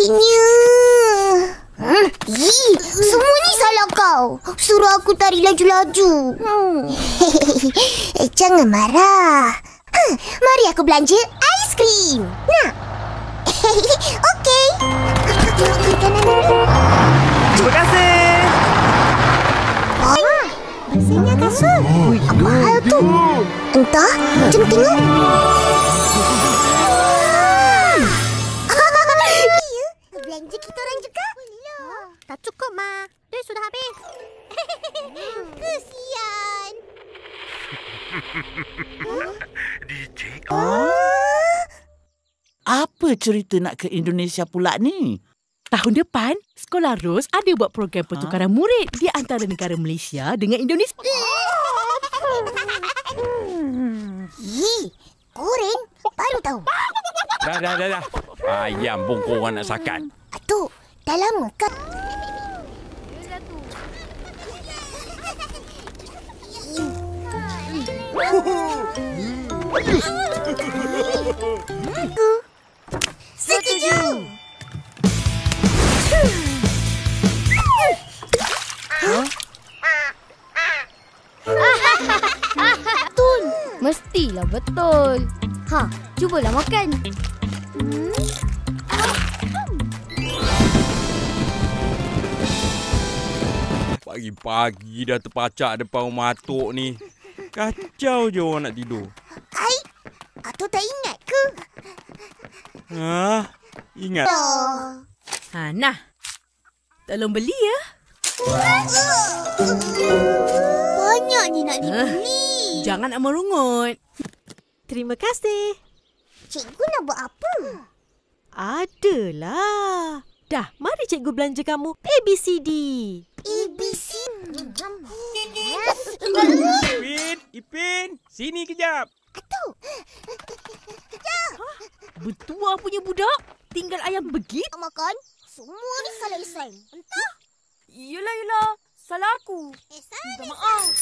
sakitnya. Semua ni salah kau. Suruh aku tarik laju-laju. Jangan marah. Mari aku belanja aiskrim. Nak? Okey. Terima kasih. Bersihnya kasut. Apa hal tu? Entah. Jom tengok. Belanja kita orang juga. Tak cukup, Ma. Dia sudah habis. Kesian. DJ. Apa cerita nak ke Indonesia pula ni? Tahun depan, Sekolah Ros ada buat program pertukaran murid di antara negara Malaysia dengan Indonesia. Goreng? Baru tahu. Dah. Ayam pun korang nak sakat. Atuk, dah lama kan? Setuju. Betul. Mestilah betul. Cubalah makan. Pagi-pagi dah terpacak depan rumah atuk ni. Kacau je orang nak tidur. Atuk tak ingat ke? Ingat. Nah. Tolong beli ya. Banyak ni nak dibeli. Jangan nak merungut. Terima kasih. Cikgu nak buat apa? Adalah. Dah, mari cikgu belanja kamu ABCD. ABC. Ipin, sini kejap. Atuk. Bertuah punya budak. Tinggal ayam begitu. Makan. Semua ni salah Isan. Entah. Yelah. Salah aku. Minta maaf.